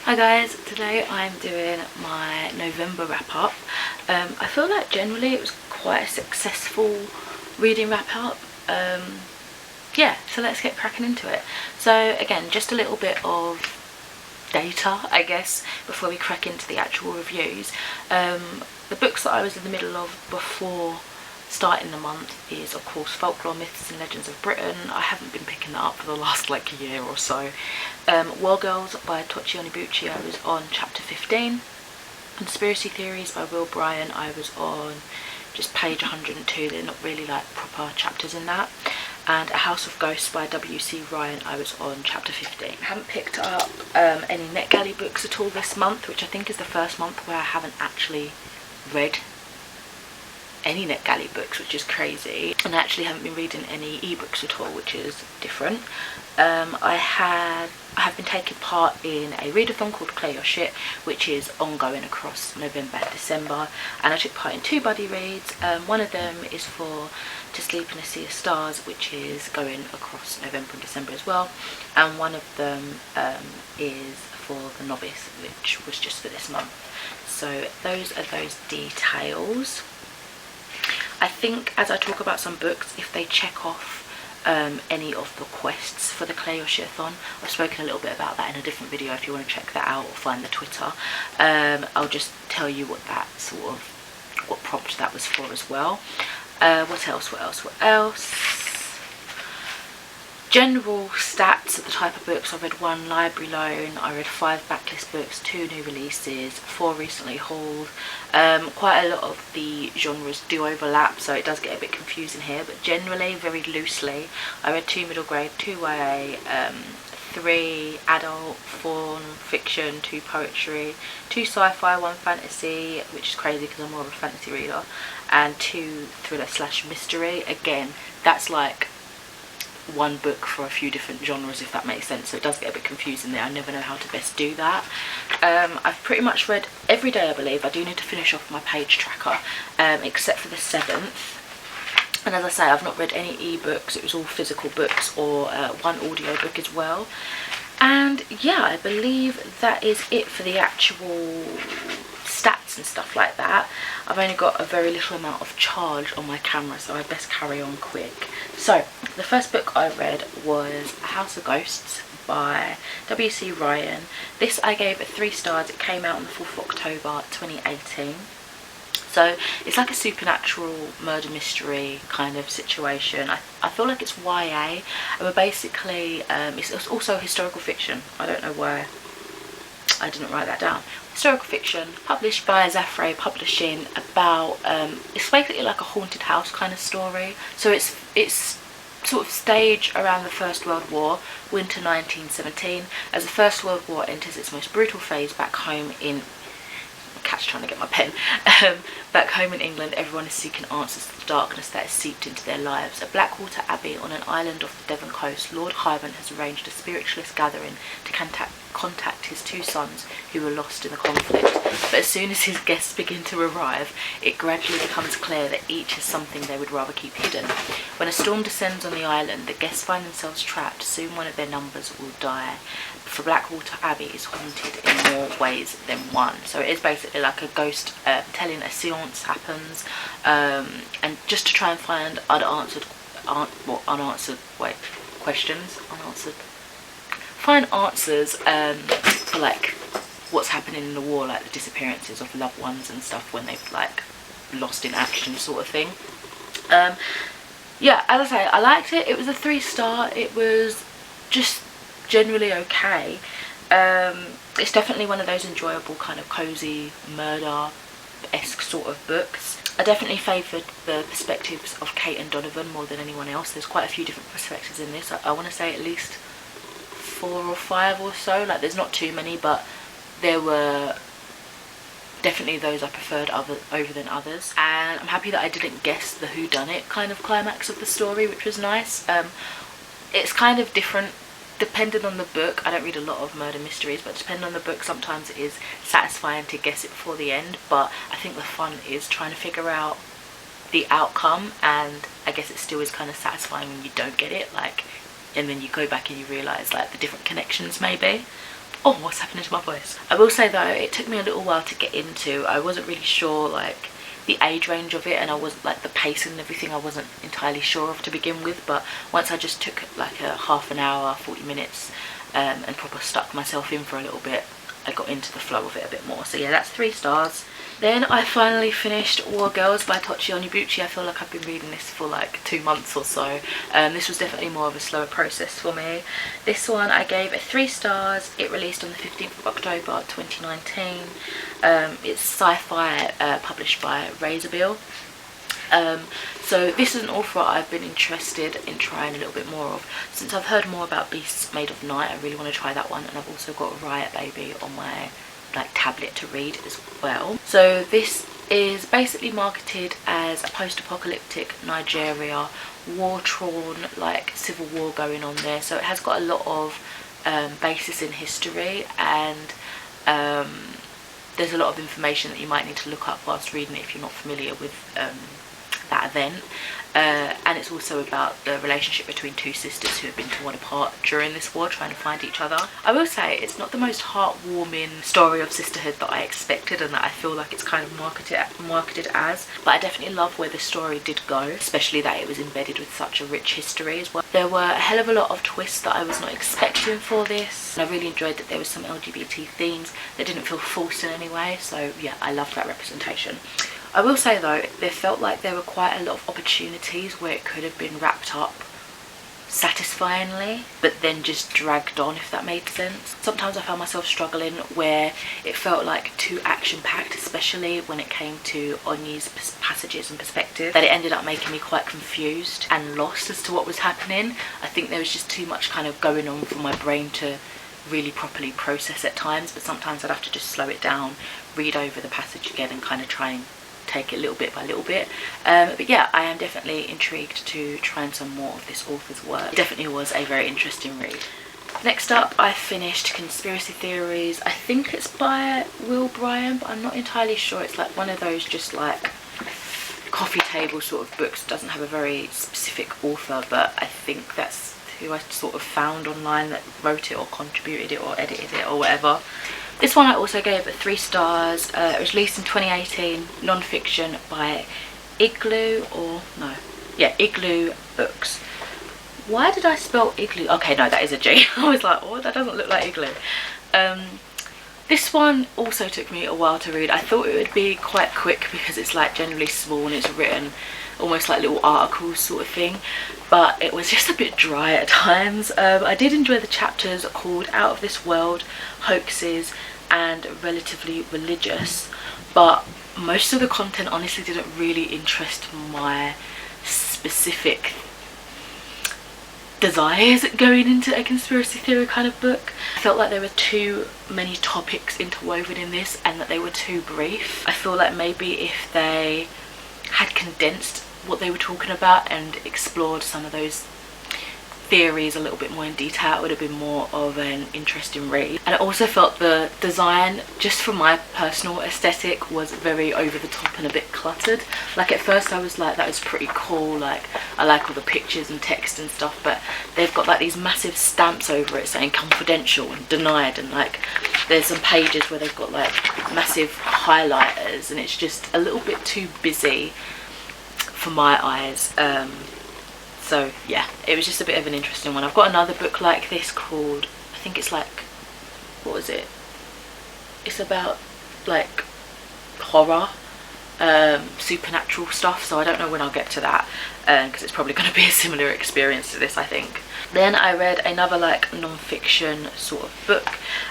Hi guys, today I'm doing my November wrap up. I feel like generally it was quite a successful reading wrap up. Yeah, so let's get cracking into it. So again, just a little bit of data, I guess, before we crack into the actual reviews. The books that I was in the middle of before starting the month is of course Folklore, Myths and Legends of Britain. I haven't been picking that up for the last like year or so. War Girls by Tochi Onibuchi, I was on chapter 15. Conspiracy Theories by Will Bryan, I was on just page 102. They're not really like proper chapters in that. And A House of Ghosts by W.C. Ryan, I was on chapter 15. I haven't picked up any NetGalley books at all this month, which I think is the first month where I haven't actually read any NetGalley books, which is crazy. And I actually haven't been reading any ebooks at all, which is different. I have been taking part in a readathon called Clear Your Shit, which is ongoing across November and December, and I took part in 2 buddy reads. One of them is for To Sleep in a Sea of Stars, which is going across November and December as well, and one of them is for the Novice, which was just for this month. So those are those details. I think as I talk about some books, if they check off any of the quests for the Clear Your Shitathon, I've spoken a little bit about that in a different video if you want to check that out or find the Twitter. I'll just tell you what that what prompt that was for as well. What else? General stats of the type of books. I read 1 library loan, I read 5 backlist books, 2 new releases, 4 recently hauled. Quite a lot of the genres do overlap, so it does get a bit confusing here, but generally, very loosely, I read 2 middle grade, 2 YA, 3 adult, 4 fiction, 2 poetry, 2 sci-fi, 1 fantasy, which is crazy because I'm more of a fantasy reader, and 2 thriller/mystery. Again, that's like 1 book for a few different genres, if that makes sense, so it does get a bit confusing there. I never know how to best do that. I've pretty much read every day, I believe. I do need to finish off my page tracker, except for the 7th. And as I say, I've not read any ebooks. It was all physical books or 1 audio book as well. And yeah, I believe that is it for the actual stats and stuff like that. I've only got a very little amount of charge on my camera, so I'd best carry on quick. So the first book I read was A House of Ghosts by W.C. Ryan. This I gave it 3 stars. It came out on the 4th of October 2018. So it's like a supernatural murder mystery kind of situation. I feel like it's YA, but basically it's also historical fiction. I don't know why I didn't write that down. Historical fiction published by Zafre Publishing, about it's basically like a haunted house kind of story. So it's sort of staged around the First World War, winter 1917, as the First World War enters its most brutal phase back home in trying to get my pen. Back home in England, everyone is seeking answers to the darkness that has seeped into their lives. At Blackwater Abbey, on an island off the Devon coast, Lord Hyman has arranged a spiritualist gathering to contact his 2 sons who were lost in the conflict. But as soon as his guests begin to arrive, it gradually becomes clear that each has something they would rather keep hidden. When a storm descends on the island, the guests find themselves trapped. Soon one of their numbers will die. For Blackwater Abbey is haunted in more ways than one. So it is basically like a ghost telling a seance happens, and just to try and find find answers for like what's happening in the war, like the disappearances of loved ones and stuff when they've like lost in action sort of thing. Yeah, as I say, I liked it. It was a 3-star. It was just generally okay. It's definitely one of those enjoyable kind of cozy murder-esque sort of books. I definitely favoured the perspectives of Kate and Donovan more than anyone else. There's quite a few different perspectives in this. I want to say at least 4 or 5 or so. Like, there's not too many, but there were definitely those I preferred over than others. And I'm happy that I didn't guess the whodunit kind of climax of the story, which was nice. It's kind of different depending on the book. I don't read a lot of murder mysteries, but depending on the book, sometimes it is satisfying to guess it before the end, but I think the fun is trying to figure out the outcome, and I guess it still is kind of satisfying when you don't get it, like, and then you go back and you realise like the different connections maybe. Oh, what's happening to my voice? I will say though, it took me a little while to get into. I wasn't really sure like the age range of it, and I wasn't like the pacing and everything, I wasn't entirely sure of to begin with, but once I just took like a half an hour, 40 minutes and proper stuck myself in for a little bit, I got into the flow of it a bit more. So yeah, that's 3 stars. Then I finally finished War Girls by Tochi Onibuchi. I feel like I've been reading this for like 2 months or so. This was definitely more of a slower process for me. This one I gave it 3 stars. It released on the 15th of October 2019. It's sci-fi, published by Razorbill. So this is an author I've been interested in trying a little bit more of. Since I've heard more about Beasts Made of Night, I really want to try that one, and I've also got Riot Baby on my like tablet to read as well. So this is basically marketed as a post-apocalyptic Nigeria, war-torn, like civil war going on there. So it has got a lot of basis in history, and there's a lot of information that you might need to look up whilst reading it if you're not familiar with that event. And it's also about the relationship between 2 sisters who have been torn apart during this war, trying to find each other. I will say it's not the most heartwarming story of sisterhood that I expected and that I feel like it's kind of marketed as, but I definitely love where the story did go, especially that it was embedded with such a rich history as well. There were a hell of a lot of twists that I was not expecting for this, and I really enjoyed that there was some LGBT themes that didn't feel forced in any way. So yeah, I loved that representation. I will say though, there felt like there were quite a lot of opportunities where it could have been wrapped up satisfyingly, but then just dragged on, if that made sense. Sometimes I found myself struggling where it felt like too action-packed, especially when it came to Onyi's passages and perspective, that it ended up making me quite confused and lost as to what was happening. I think there was just too much kind of going on for my brain to really properly process at times, but sometimes I'd have to just slow it down, read over the passage again and kind of try and take it little bit by little bit. But yeah, I am definitely intrigued to try some more of this author's work. It definitely was a very interesting read. Next up, I finished Conspiracy Theories. I think it's by Will Bryan, but I'm not entirely sure. It's like one of those just like coffee table sort of books. It doesn't have a very specific author, but I think that's who I sort of found online that wrote it or contributed it or edited it or whatever. This one I also gave it 3 stars. It was released in 2018, non-fiction by Igloo Books. Why did I spell Igloo? Okay, no, that is a G. I was like, oh, that doesn't look like Igloo. This one also took me a while to read. I thought it would be quite quick because it's like generally small and it's written almost like little articles sort of thing, but it was just a bit dry at times. I did enjoy the chapters called Out of This World, Hoaxes and Relatively Religious, but most of the content honestly didn't really interest my specific desires going into a conspiracy theory kind of book. I felt like there were too many topics interwoven in this and that they were too brief. I feel like maybe if they had condensed what they were talking about and explored some of those theories a little bit more in detail, it would have been more of an interesting read. And I also felt the design, just for my personal aesthetic, was very over the top and a bit cluttered. Like at first I was like, that was pretty cool, like I like all the pictures and text and stuff, but they've got like these massive stamps over it saying confidential and denied, and like there's some pages where they've got like massive highlighters, and it's just a little bit too busy for my eyes. So yeah, it was just a bit of an interesting one. I've got another book like this called, I think it's like, what was it? It's about like horror, supernatural stuff, so I don't know when I'll get to that because it's probably going to be a similar experience to this, I think. Then I read another like non-fiction sort of book,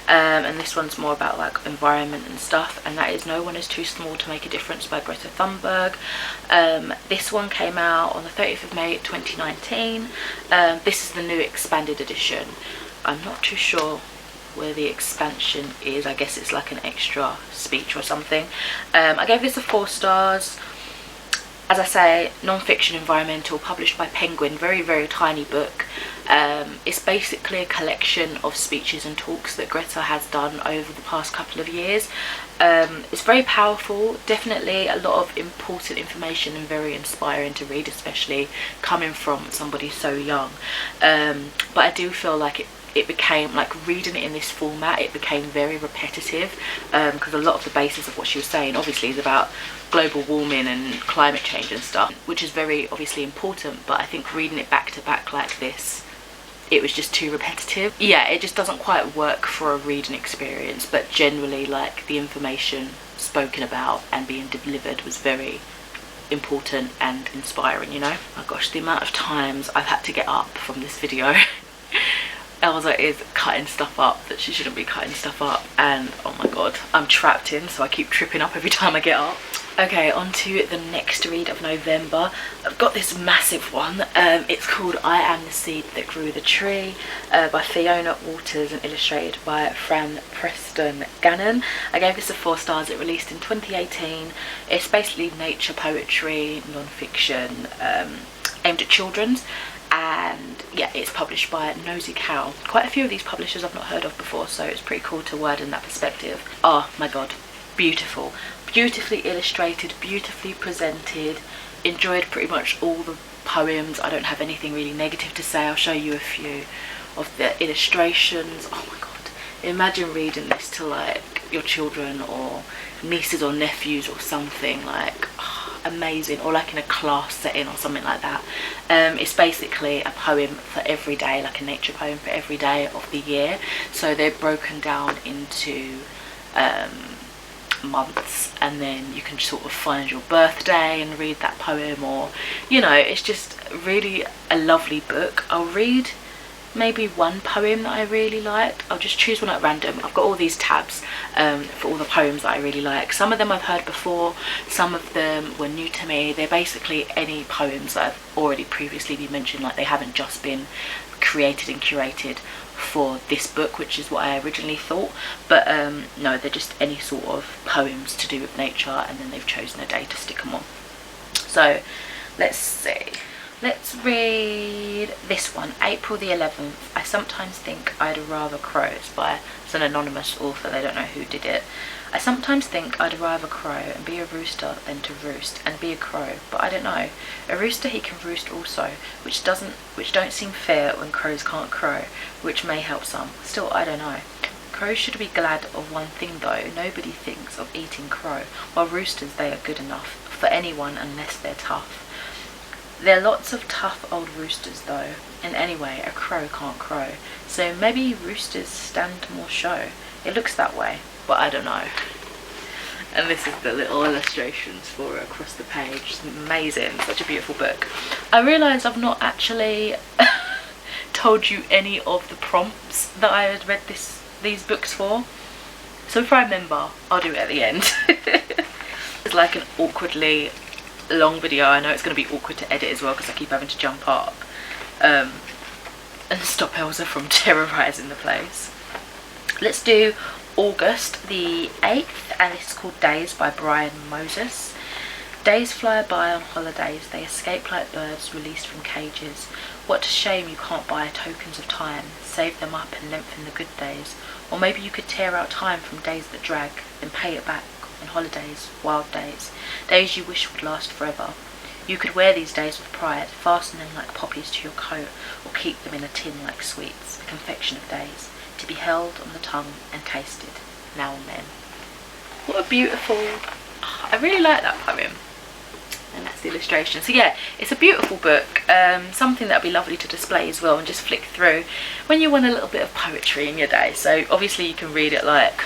and this one's more about like environment and stuff, and that is No One Is Too Small to Make a Difference by Greta Thunberg. This one came out on the 30th of May 2019. This is the new expanded edition. I'm not too sure where the expansion is. I guess it's like an extra speech or something. I gave this a 4 stars. As I say, non-fiction environmental, published by Penguin, very, very tiny book. It's basically a collection of speeches and talks that Greta has done over the past couple of years. It's very powerful, definitely a lot of important information and very inspiring to read, especially coming from somebody so young. But I do feel like it became like, reading it in this format, it became very repetitive, because a lot of the basis of what she was saying obviously is about global warming and climate change and stuff, which is very obviously important, but I think reading it back to back like this, it was just too repetitive. Yeah, it just doesn't quite work for a reading experience, but generally like the information spoken about and being delivered was very important and inspiring, you know. Oh my gosh, the amount of times I've had to get up from this video. Elsa is cutting stuff up that she shouldn't be cutting stuff up, and oh my god, I'm trapped in, so I keep tripping up every time I get up. Okay, on to the next read of November. I've got this massive one. It's called I Am the Seed That Grew the Tree, by Fiona Waters and illustrated by Fran Preston Gannon. I gave this a 4 stars. It released in 2018. It's basically nature poetry, non-fiction, aimed at children. And yeah, it's published by Nosy Cow. Quite a few of these publishers I've not heard of before, so it's pretty cool to word in that perspective. Oh my god, beautiful. Beautifully illustrated, beautifully presented. Enjoyed pretty much all the poems. I don't have anything really negative to say. I'll show you a few of the illustrations. Oh my god, imagine reading this to like your children or nieces or nephews or something, like amazing, or like in a class setting or something like that. It's basically a poem for every day, like a nature poem for every day of the year, so they're broken down into months, and then you can sort of find your birthday and read that poem, or you know, it's just really a lovely book. I'll read maybe one poem that I really liked. I'll just choose one at random. I've got all these tabs for all the poems that I really like. Some of them I've heard before, some of them were new to me. They're basically any poems that have already previously been mentioned, like they haven't just been created and curated for this book, which is what I originally thought, but no, they're just any sort of poems to do with nature, and then they've chosen a day to stick them on. So let's see, let's read this one, April the 11th. I sometimes think I'd rather crow. It's an anonymous author, they don't know who did it. I sometimes think I'd rather crow and be a rooster than to roost and be a crow, but I don't know. A rooster, he can roost also, which don't seem fair when crows can't crow, which may help some. Still, I don't know. Crows should be glad of one thing though, nobody thinks of eating crow, while roosters, they are good enough for anyone unless they're tough. There are lots of tough old roosters though, and anyway, a crow can't crow, so maybe roosters stand more show. It looks that way, but I don't know. And this is the little illustrations for it across the page. It's amazing, such a beautiful book. I realise I've not actually told you any of the prompts that I had read these books for, so if I remember, I'll do it at the end. It's like an awkwardly long video. I know it's going to be awkward to edit as well because I keep having to jump up and stop Elsa from terrorising the place. Let's do August the 8th, and this is called Days by Brian Moses. Days fly by on holidays, they escape like birds released from cages. What a shame you can't buy tokens of time, save them up and lengthen the good days. Or maybe you could tear out time from days that drag, then pay it back on holidays, wild days, days you wish would last forever. You could wear these days with pride, fasten them like poppies to your coat, or keep them in a tin like sweets, a confection of days, to be held on the tongue and tasted, now and then. What a beautiful, I really like that poem. And that's the illustration. So yeah, it's a beautiful book, something that would be lovely to display as well and just flick through when you want a little bit of poetry in your day. So obviously you can read it like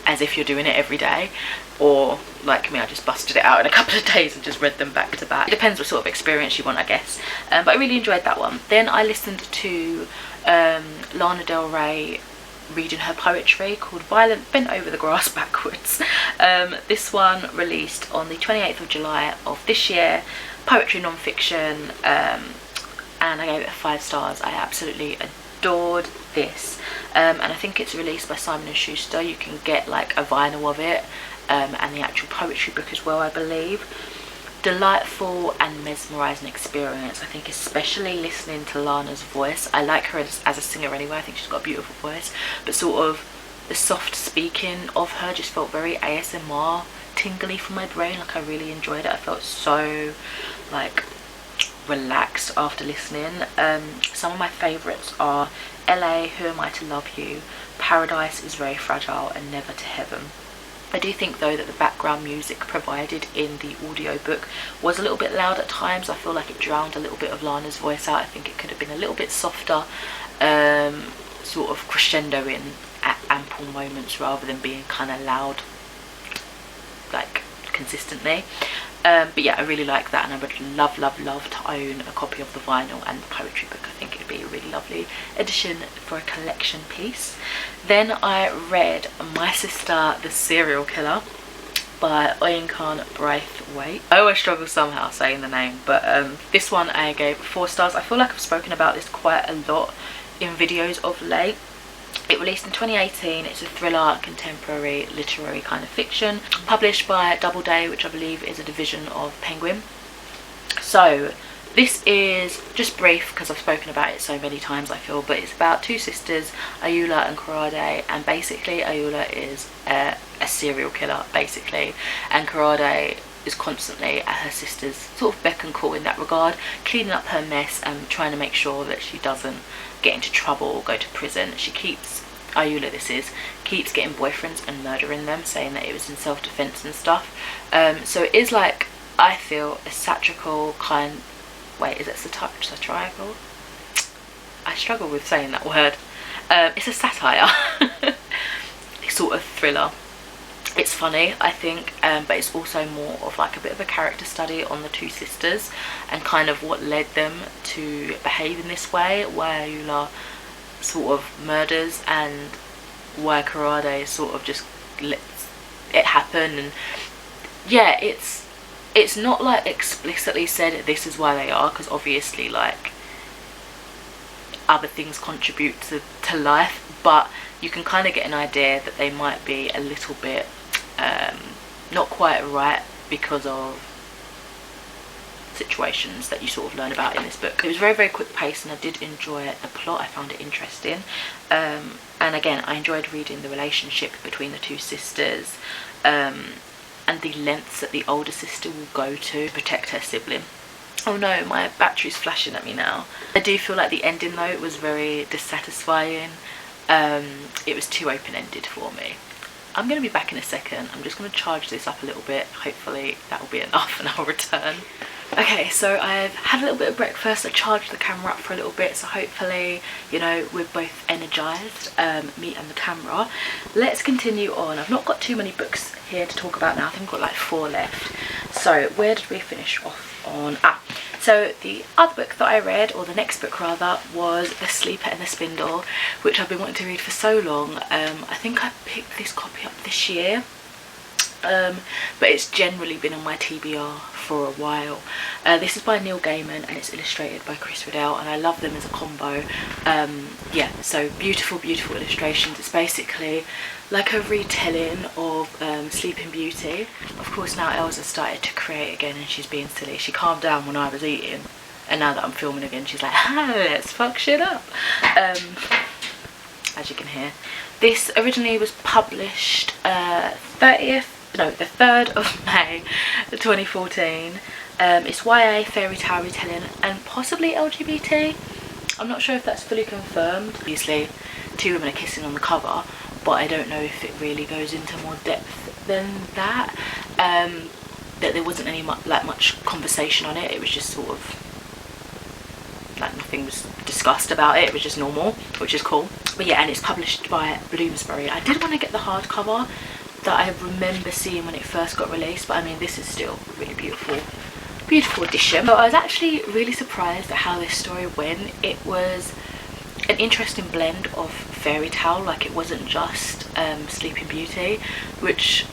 as if you're doing it every day, or like me, I just busted it out in a couple of days and just read them back to back. It depends what sort of experience you want, I guess, but I really enjoyed that one. Then I listened to Lana Del Rey reading her poetry called Violent Bent Over the Grass Backwards. This one released on the 28th of July of this year, poetry non-fiction, and I gave it 5 stars. I absolutely adored this, and I think it's released by Simon & Schuster. You can get like a vinyl of it, and the actual poetry book as well, I believe. Delightful and mesmerising experience. I think especially listening to Lana's voice. I like her as a singer anyway. I think she's got a beautiful voice, but sort of the soft speaking of her just felt very ASMR tingly for my brain. Like I really enjoyed it. I felt so like relaxed after listening. Some of my favourites are LA, Who Am I to Love You, Paradise is Very Fragile, and Never to Heaven. I do think though that the background music provided in the audiobook was a little bit loud at times. I feel like it drowned a little bit of Lana's voice out. I think it could have been a little bit softer, sort of crescendoing at ample moments rather than being kind of loud like consistently. But yeah, I really like that, and I would love to own a copy of the vinyl and the poetry book. I think it'd be a really lovely addition for a collection piece. Then I read My Sister the Serial Killer by Oyinkan Braithwaite. I always struggle somehow saying the name, but this one I gave 4 stars. I feel like I've spoken about this quite a lot in videos of late. It released in 2018. It's a thriller, contemporary, literary kind of fiction, published by Doubleday, which I believe is a division of Penguin. So this is just brief because I've spoken about it so many times, I feel, but it's about 2 sisters, Ayoola and Karade, and basically Ayoola is a serial killer, basically, and Karade is constantly at her sister's sort of beck and call in that regard, cleaning up her mess and trying to make sure that she doesn't get into trouble or go to prison. She keeps, Ayoola this is, keeps getting boyfriends and murdering them, saying that it was in self-defense and stuff. So it is, like, I feel a satirical kind, wait, is it satirical? I struggle with saying that word. It's a satire sort of thriller. It's funny, I think, but it's also more of like a bit of a character study on the 2 sisters and kind of what led them to behave in this way, why Ayoola sort of murders and why Karade sort of just lets it happen. And yeah, it's not like explicitly said this is why they are, because obviously like other things contribute to life, but you can kind of get an idea that they might be a little bit not quite right because of situations that you sort of learn about in this book. It was very quick paced, and I did enjoy the plot. I found it interesting, and again I enjoyed reading the relationship between the 2 sisters, and the lengths that the older sister will go to protect her sibling. Oh no, my battery's flashing at me now. I do feel like the ending though was very dissatisfying. It was too open-ended for me. I'm going to be back in a second. I'm just going to charge this up a little bit. Hopefully that will be enough and I'll return. Okay, so I've had a little bit of breakfast. I charged the camera up for a little bit, so hopefully, you know, we're both energised, me and the camera. Let's continue on. I've not got too many books here to talk about now. I think I've got like 4 left. So where did we finish off on? So the other book that I read, or the next book rather, was The Sleeper and the Spindle, which I've been wanting to read for so long. I think I picked this copy up this year, but it's generally been on my TBR for a while. This is by Neil Gaiman and it's illustrated by Chris Riddell, and I love them as a combo. Yeah, so beautiful illustrations. It's basically like a retelling of Sleeping Beauty. Of course now Elsa started to create again and she's being silly. She calmed down when I was eating, and now that I'm filming again she's like, let's fuck shit up. As you can hear, this originally was published the 3rd of May 2014. It's YA, fairy tale retelling, and possibly LGBT. I'm not sure if that's fully confirmed. Obviously 2 women are kissing on the cover, but I don't know if it really goes into more depth than that. That there wasn't any much conversation on it. It was just sort of like nothing was discussed about it. It was just normal, which is cool. But yeah, and it's published by Bloomsbury. I did want to get the hardcover that I remember seeing when it first got released, but I mean this is still a really beautiful edition. So I was actually really surprised at how this story went. It was an interesting blend of fairy tale, like it wasn't just Sleeping Beauty, which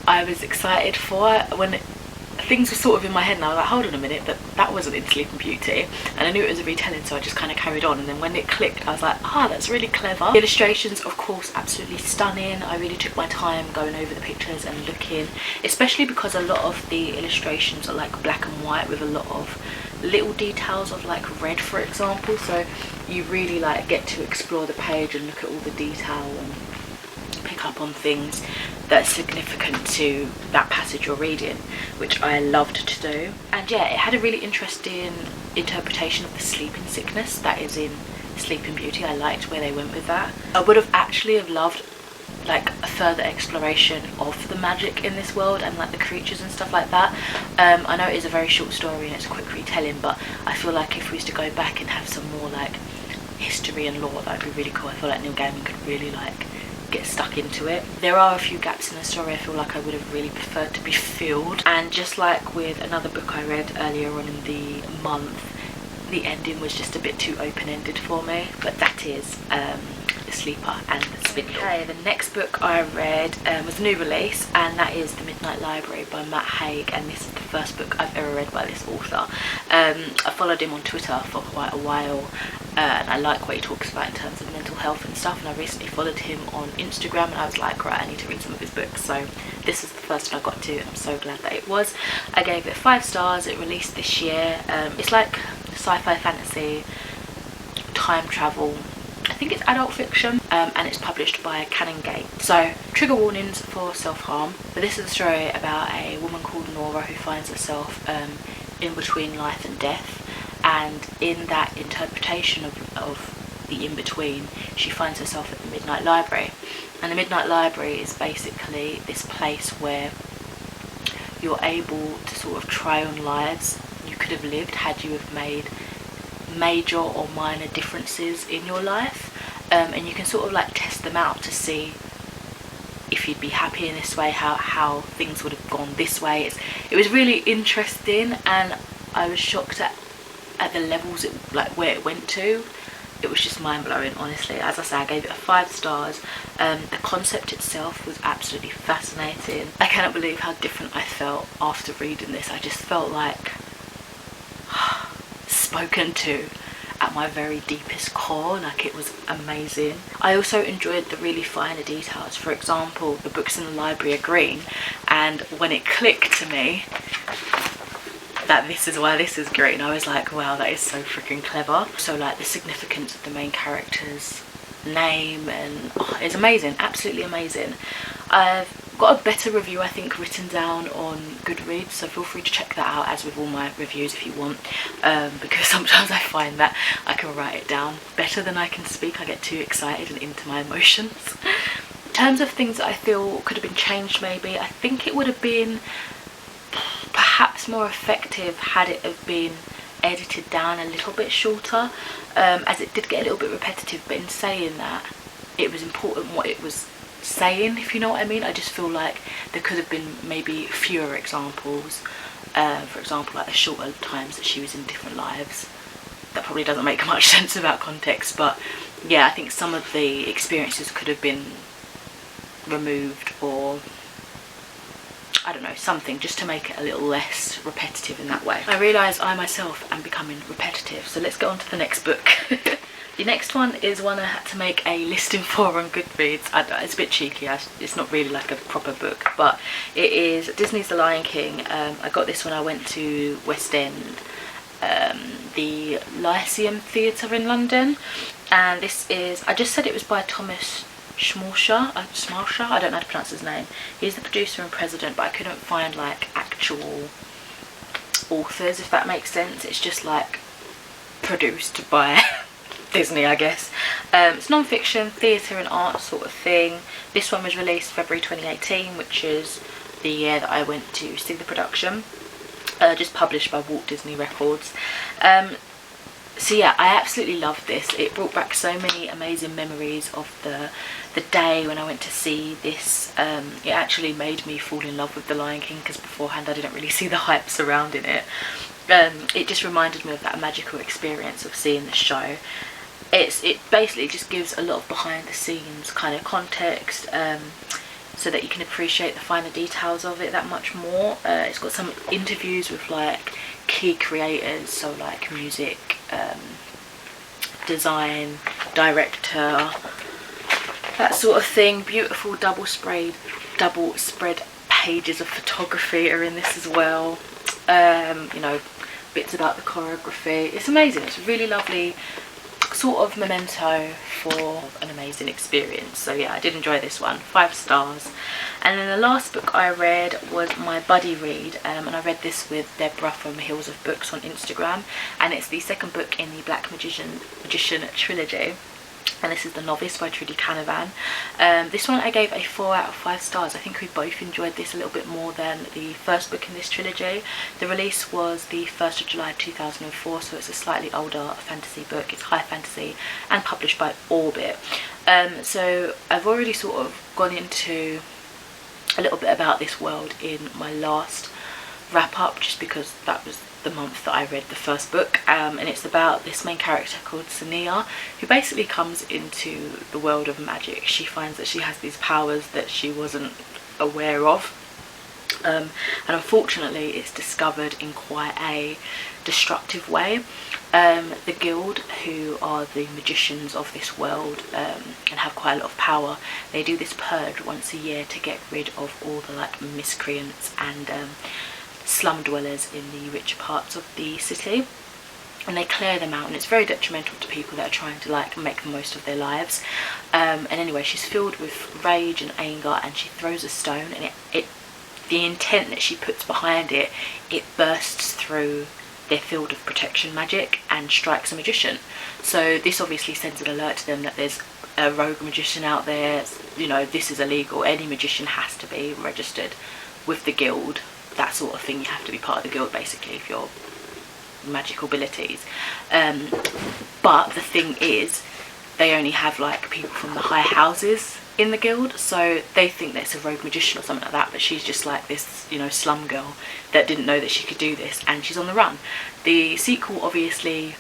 I was excited for. When things were sort of in my head and I was like, hold on a minute, that wasn't in Sleeping Beauty, and I knew it was a retelling, so I just kind of carried on. And then when it clicked I was like, that's really clever. The illustrations, of course, absolutely stunning. I really took my time going over the pictures and looking, especially because a lot of the illustrations are like black and white with a lot of little details of like red, for example, so you really like get to explore the page and look at all the detail and pick up on things that's significant to that passage you're reading, which I loved to do. And yeah, it had a really interesting interpretation of the sleeping sickness that is in Sleeping Beauty. I liked where they went with that. I would have actually loved like a further exploration of the magic in this world and like the creatures and stuff like that. I know it is a very short story and it's a quick retelling, but I feel like if we was to go back and have some more like history and lore, that would be really cool. I feel like Neil Gaiman could really like get stuck into it. There are a few gaps in the story I feel like I would have really preferred to be filled, and just like with another book I read earlier on in the month, the ending was just a bit too open-ended for me. But that is The Sleeper and the Spindle. Okay, the next book I read was a new release, and that is The Midnight Library by Matt Haig, and this is the first book I've ever read by this author. I followed him on Twitter for quite a while, and I like what he talks about in terms of mental health and stuff, and I recently followed him on Instagram, and I was like, right, I need to read some of his books. So this is the first one I got to, and I'm so glad that it was. I gave it 5 stars. It released this year. It's like sci-fi fantasy, time travel. I think it's adult fiction, and it's published by Canongate. So trigger warnings for self-harm, but this is a story about a woman called Nora who finds herself in between life and death, and in that interpretation of the in-between, she finds herself at the Midnight Library. And the Midnight Library is basically this place where you're able to sort of try on lives you could have lived had you have made major or minor differences in your life, and you can sort of like test them out to see if you'd be happy in this way, how things would have gone this way. It was really interesting, and I was shocked at the levels where it went to. It was just mind-blowing, honestly. As I say, I gave it 5 stars. The concept itself was absolutely fascinating. I cannot believe how different I felt after reading this. I just felt like spoken to at my very deepest core. Like, it was amazing. I also enjoyed the really finer details. For example, the books in the library are green, and when it clicked to me that this is why this is green, I was like, wow, that is so freaking clever. So like the significance of the main character's name, and it's amazing, absolutely amazing. I've got a better review, I think, written down on Goodreads, so feel free to check that out, as with all my reviews, if you want, because sometimes I find that I can write it down better than I can speak. I get too excited and into my emotions. In terms of things that I feel could have been changed, maybe, I think it would have been perhaps more effective had it have been edited down a little bit shorter, as it did get a little bit repetitive, but in saying that, it was important what it was saying, if you know what I mean. I just feel like there could have been maybe fewer examples, for example like the shorter times that she was in different lives. That probably doesn't make much sense without context, but yeah, I think some of the experiences could have been removed, or I don't know, something just to make it a little less repetitive in that way. I realise I myself am becoming repetitive, so let's get on to the next book. The next one is one I had to make a listing for on Goodreads. It's a bit cheeky, it's not really like a proper book, but it is Disney's The Lion King. I got this when I went to West End, the Lyceum Theatre in London, and this is, I just said it was by Thomas Schmalscher, I don't know how to pronounce his name. He's the producer and president, but I couldn't find like actual authors, if that makes sense. It's just like produced by Disney, I guess. It's non-fiction, theatre and art sort of thing. This one was released February 2018, which is the year that I went to see the production. Just published by Walt Disney Records. So yeah, I absolutely loved this. It brought back so many amazing memories of the day when I went to see this. It actually made me fall in love with The Lion King, because beforehand I didn't really see the hype surrounding it. It just reminded me of that magical experience of seeing the show. It basically just gives a lot of behind the scenes kind of context, so that you can appreciate the finer details of it that much more. It's got some interviews with like key creators, so like music, design, director, that sort of thing. Beautiful double spread pages of photography are in this as well. You know, bits about the choreography. It's amazing. It's really lovely sort of memento for an amazing experience. So yeah, I did enjoy this one, 5 stars. And then the last book I read was my buddy read, and I read this with Deborah from Hills of Books on Instagram, and it's the second book in the Black Magician trilogy. And this is The Novice by Trudy Canavan. This one I gave a 4 out of 5 stars. I think we both enjoyed this a little bit more than the first book in this trilogy. The release was the 1st of July 2004, so it's a slightly older fantasy book. It's high fantasy and published by Orbit. So I've already sort of gone into a little bit about this world in my last wrap up, just because that was the month that I read the first book, and it's about this main character called Sania, who basically comes into the world of magic. She finds that she has these powers that she wasn't aware of, and unfortunately it's discovered in quite a destructive way. The guild, who are the magicians of this world and have quite a lot of power, they do this purge once a year to get rid of all the like miscreants and slum dwellers in the richer parts of the city, and they clear them out, and it's very detrimental to people that are trying to like make the most of their lives. And anyway, she's filled with rage and anger, and she throws a stone, and the intent that she puts behind it bursts through their field of protection magic and strikes a magician. So this obviously sends an alert to them that there's a rogue magician out there. You know, this is illegal. Any magician has to be registered with the guild, that sort of thing. You have to be part of the guild basically if you're magical abilities. But the thing is, they only have like people from the high houses in the guild, so they think that it's a rogue magician or something like that, but she's just like this, you know, slum girl that didn't know that she could do this, and she's on the run. The sequel obviously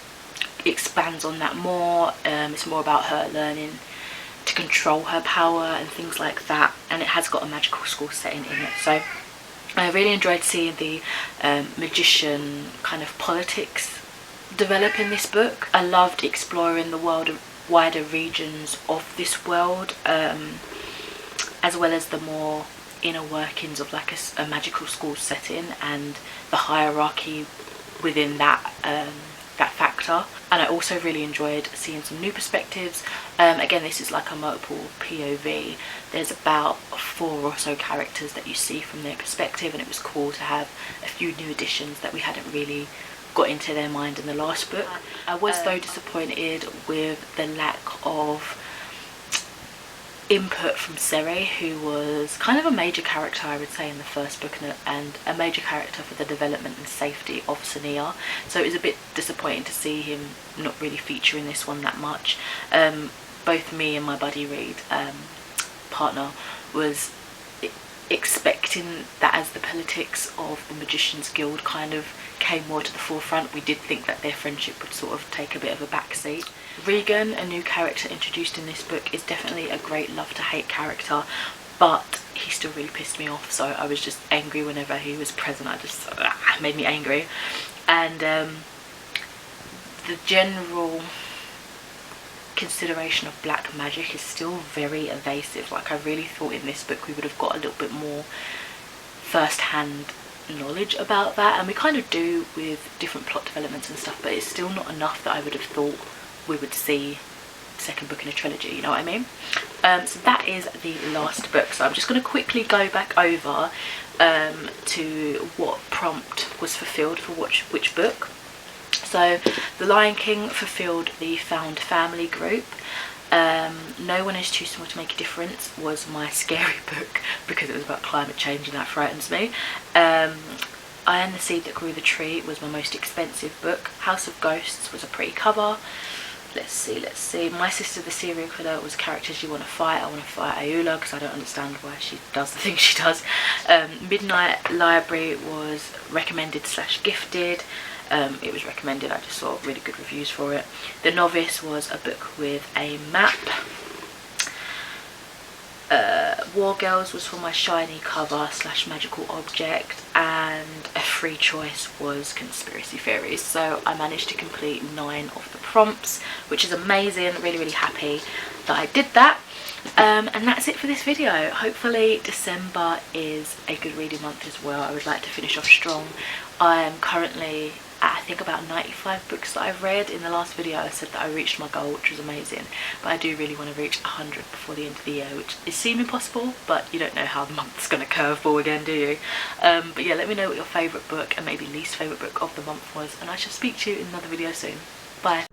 expands on that more. It's more about her learning to control her power and things like that, and it has got a magical school setting in it. So I really enjoyed seeing the magician kind of politics develop in this book. I loved exploring the world of wider regions of this world, as well as the more inner workings of like a magical school setting and the hierarchy within that factor. And I also really enjoyed seeing some new perspectives. Again, this is like a multiple POV. There's about 4 or so characters that you see from their perspective, and it was cool to have a few new additions that we hadn't really got into their mind in the last book. I was though disappointed with the lack of input from Seri, who was kind of a major character, I would say, in the first book, and a major character for the development and safety of Sania. So it was a bit disappointing to see him not really feature in this one that much. Both me and my buddy read partner was expecting that as the politics of the Magicians Guild kind of came more to the forefront, we did think that their friendship would sort of take a bit of a backseat. Regan, a new character introduced in this book, is definitely a great love to hate character, but he still really pissed me off, so I was just angry whenever he was present. I just made me angry. And the general consideration of black magic is still very evasive. Like, I really thought in this book we would have got a little bit more first-hand knowledge about that, and we kind of do with different plot developments and stuff, but it's still not enough that I would have thought we would see second book in a trilogy, you know what I mean? So that is the last book. So I'm just going to quickly go back over to what prompt was fulfilled for which book. So The Lion King fulfilled the found family group. No One Is Too Small to Make a Difference was my scary book because it was about climate change and that frightens me. I Am the Seed That Grew the Tree was my most expensive book. House of Ghosts was a pretty cover. Let's see. My Sister the Serial Killer was Characters You Want to Fight. I want to fight Ayula because I don't understand why she does the things she does. Midnight Library was recommended / gifted. It was recommended, I just saw really good reviews for it. The Novice was a book with a map. War Girls was for my shiny cover / magical object, and a free choice was Conspiracy Theories. So I managed to complete 9 of the prompts, which is amazing. Really happy that I did that. And that's it for this video. Hopefully December is a good reading month as well. I would like to finish off strong. I am currently at think about 95 books that I've read. In the last video I said that I reached my goal, which was amazing, but I do really want to reach 100 before the end of the year, which is seeming possible, but you don't know how the month's going to curveball again, do you? But yeah, let me know what your favourite book and maybe least favourite book of the month was, and I shall speak to you in another video soon. Bye.